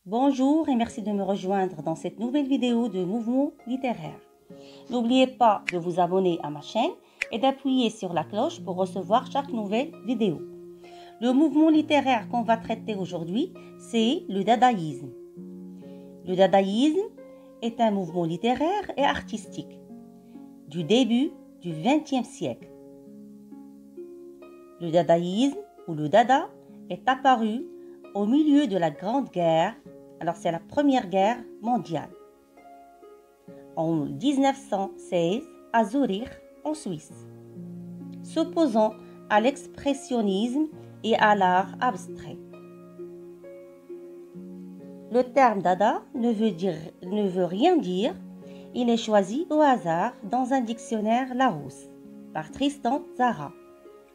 Bonjour et merci de me rejoindre dans cette nouvelle vidéo de Mouvement littéraire. N'oubliez pas de vous abonner à ma chaîne et d'appuyer sur la cloche pour recevoir chaque nouvelle vidéo. Le mouvement littéraire qu'on va traiter aujourd'hui, c'est le dadaïsme. Le dadaïsme est un mouvement littéraire et artistique du début du XXe siècle. Le dadaïsme ou le dada est apparu au milieu de la Grande Guerre, alors c'est la Première Guerre mondiale, en 1916 à Zurich, en Suisse, s'opposant à l'expressionnisme et à l'art abstrait. Le terme dada ne veut rien dire. Il est choisi au hasard dans un dictionnaire Larousse par Tristan Tzara,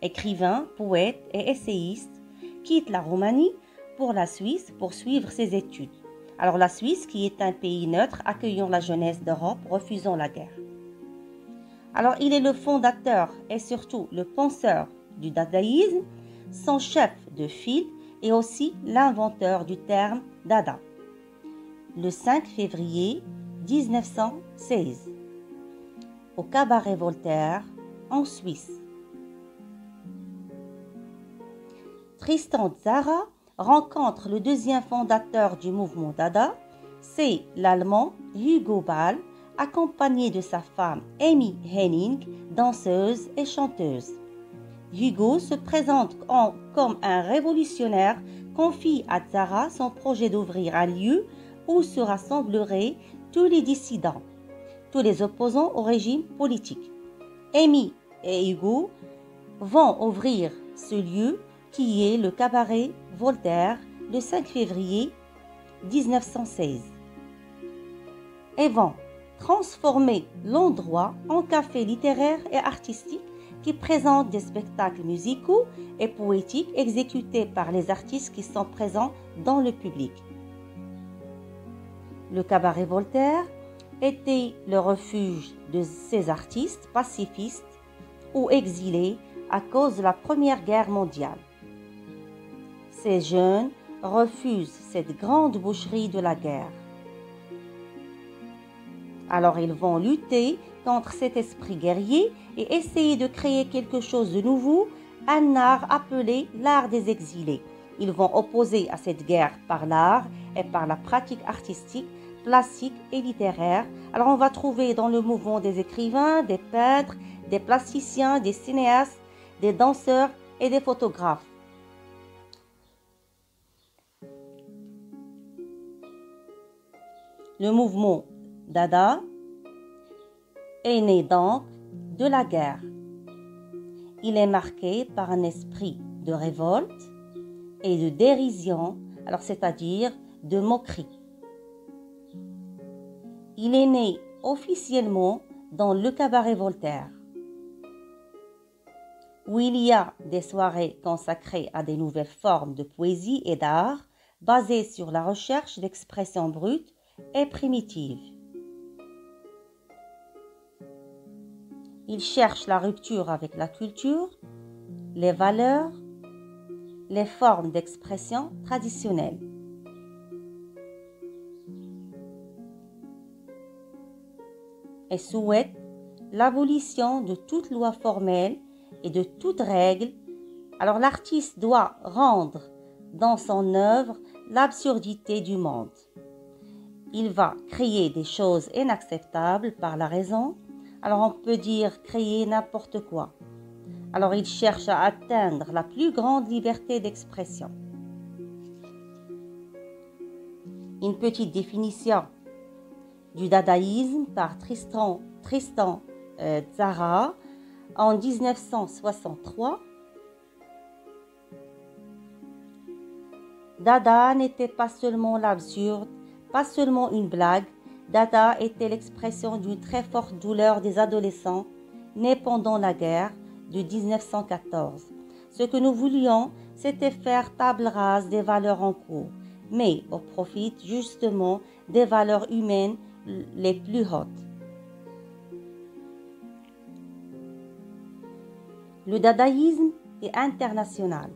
écrivain, poète et essayiste, quitte la Roumanie pour la Suisse pour suivre ses études. Alors la Suisse qui est un pays neutre accueillant la jeunesse d'Europe, refusant la guerre. Alors il est le fondateur et surtout le penseur du dadaïsme, son chef de file et aussi l'inventeur du terme dada. Le 5 février 1916, au cabaret Voltaire, en Suisse. Tristan Tzara rencontre le deuxième fondateur du mouvement dada, c'est l'Allemand Hugo Ball, accompagné de sa femme Amy Henning, danseuse et chanteuse. Hugo se présente comme un révolutionnaire, confie à Tzara son projet d'ouvrir un lieu où se rassembleraient tous les dissidents, tous les opposants au régime politique. Amy et Hugo vont ouvrir ce lieu qui est le cabaret Voltaire le 5 février 1916 et vont transformer l'endroit en café littéraire et artistique qui présente des spectacles musicaux et poétiques exécutés par les artistes qui sont présents dans le public. Le cabaret Voltaire était le refuge de ces artistes pacifistes ou exilés à cause de la Première Guerre mondiale. Ces jeunes refusent cette grande boucherie de la guerre. Alors ils vont lutter contre cet esprit guerrier et essayer de créer quelque chose de nouveau, un art appelé l'art des exilés. Ils vont opposer à cette guerre par l'art et par la pratique artistique, plastique et littéraire. Alors on va trouver dans le mouvement des écrivains, des peintres, des plasticiens, des cinéastes, des danseurs et des photographes. Le mouvement dada est né donc de la guerre. Il est marqué par un esprit de révolte et de dérision, alors c'est-à-dire de moquerie. Il est né officiellement dans le cabaret Voltaire, où il y a des soirées consacrées à des nouvelles formes de poésie et d'art basées sur la recherche d'expression brute et primitive. Il cherche la rupture avec la culture, les valeurs, les formes d'expression traditionnelles. Et souhaite l'abolition de toute loi formelle et de toute règle. Alors l'artiste doit rendre dans son œuvre l'absurdité du monde. Il va créer des choses inacceptables par la raison. Alors on peut dire créer n'importe quoi. Alors il cherche à atteindre la plus grande liberté d'expression. Une petite définition du dadaïsme par Tristan Tzara en 1963. Dada n'était pas seulement l'absurde, pas seulement une blague. Dada était l'expression d'une très forte douleur des adolescents nés pendant la guerre de 1914. Ce que nous voulions, c'était faire table rase des valeurs en cours, mais au profit justement des valeurs humaines les plus hautes. Le dadaïsme est international,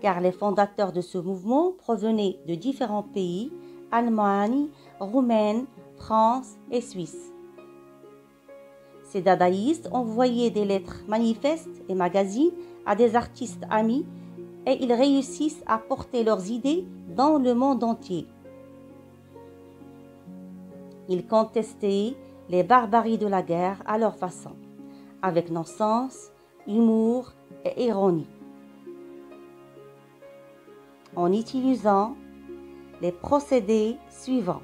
car les fondateurs de ce mouvement provenaient de différents pays, Allemagne, Roumanie, France et Suisse. Ces dadaïstes envoyaient des lettres manifestes et magazines à des artistes amis et ils réussissent à porter leurs idées dans le monde entier. Ils contestaient les barbaries de la guerre à leur façon, avec non sens, humour et ironie, en utilisant les procédés suivants.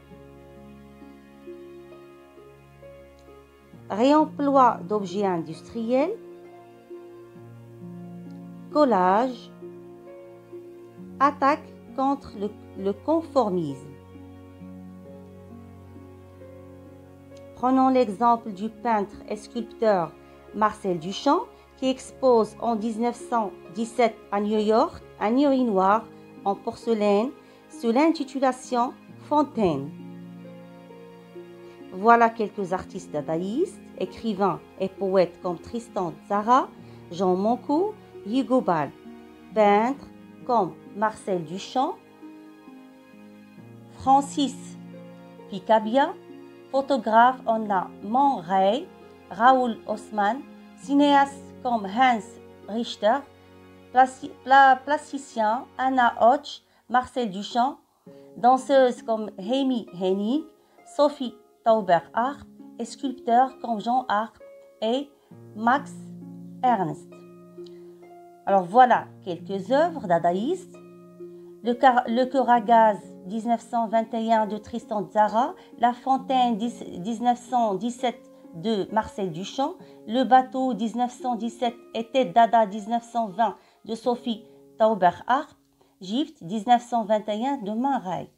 Réemploi d'objets industriels, collage, attaque contre le conformisme. Prenons l'exemple du peintre et sculpteur Marcel Duchamp qui expose en 1917 à New York un urinoir en porcelaine sous l'intitulation Fontaine. Voilà quelques artistes dadaïstes, écrivains et poètes comme Tristan Tzara, Jean Moncourt, Hugo Ball, peintres comme Marcel Duchamp, Francis Picabia, photographe on a Man Ray, Raoul Haussmann, cinéastes comme Hans Richter, plasticien Anna Hoch, Marcel Duchamp, danseuses comme Amy Hennig, Sophie Taubert-Harp et sculpteurs comme Jean Arp et Max Ernst. Alors voilà quelques œuvres dadaïstes. Le cœur à gaz 1921 de Tristan Tzara, La Fontaine 1917 de Marcel Duchamp, Le bateau 1917 et Tête Dada 1920 de Sophie Taubert-Harp, Gift 1921 de Man Ray.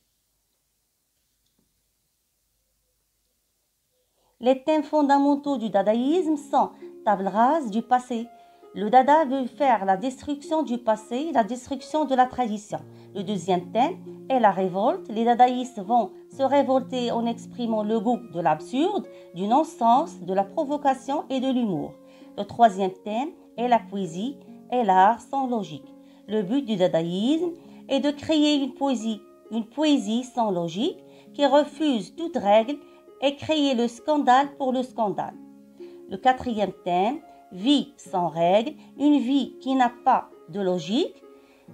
Les thèmes fondamentaux du dadaïsme sont table rase du passé. Le dada veut faire la destruction du passé, la destruction de la tradition. Le deuxième thème est la révolte. Les dadaïstes vont se révolter en exprimant le goût de l'absurde, du non-sens, de la provocation et de l'humour. Le troisième thème est la poésie et l'art sans logique. Le but du dadaïsme est de créer une poésie sans logique qui refuse toute règle et créer le scandale pour le scandale. Le quatrième thème, vie sans règles, une vie qui n'a pas de logique.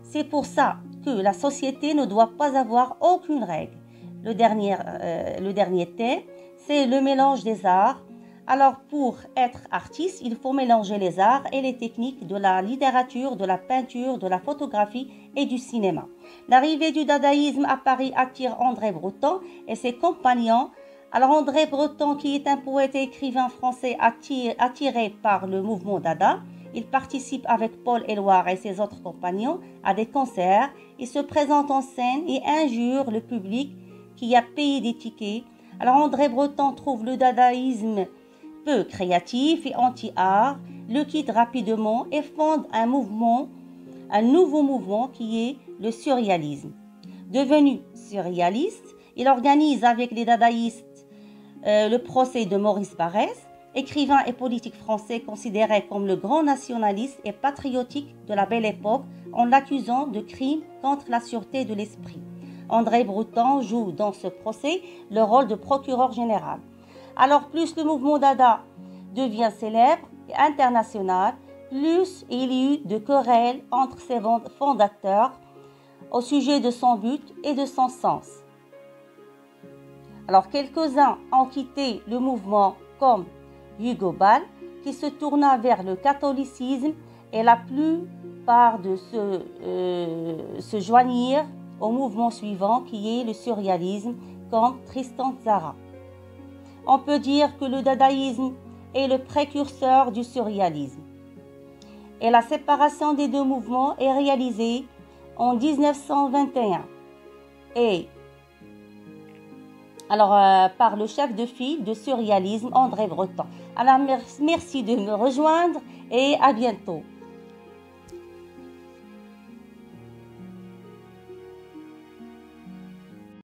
C'est pour ça que la société ne doit pas avoir aucune règle. Le dernier thème, c'est le mélange des arts. Alors pour être artiste, il faut mélanger les arts et les techniques de la littérature, de la peinture, de la photographie et du cinéma. L'arrivée du dadaïsme à Paris attire André Breton et ses compagnons. Alors André Breton, qui est un poète et écrivain français attiré par le mouvement dada, il participe avec Paul Éluard et ses autres compagnons à des concerts. Il se présente en scène et injure le public qui a payé des tickets. Alors André Breton trouve le dadaïsme peu créatif et anti-art, le quitte rapidement et fonde un nouveau mouvement qui est le surréalisme. Devenu surréaliste, il organise avec les dadaïstes le procès de Maurice Barrès, écrivain et politique français considéré comme le grand nationaliste et patriotique de la Belle Époque, en l'accusant de crimes contre la sûreté de l'esprit. André Breton joue dans ce procès le rôle de procureur général. Alors plus le mouvement dada devient célèbre et international, plus il y eut de querelles entre ses fondateurs au sujet de son but et de son sens. Alors quelques-uns ont quitté le mouvement comme Hugo Ball qui se tourna vers le catholicisme et la plupart de se joignirent au mouvement suivant qui est le surréalisme comme Tristan Tzara. On peut dire que le dadaïsme est le précurseur du surréalisme. Et la séparation des deux mouvements est réalisée en 1921 par le chef de file de surréalisme André Breton. Alors merci de me rejoindre et à bientôt.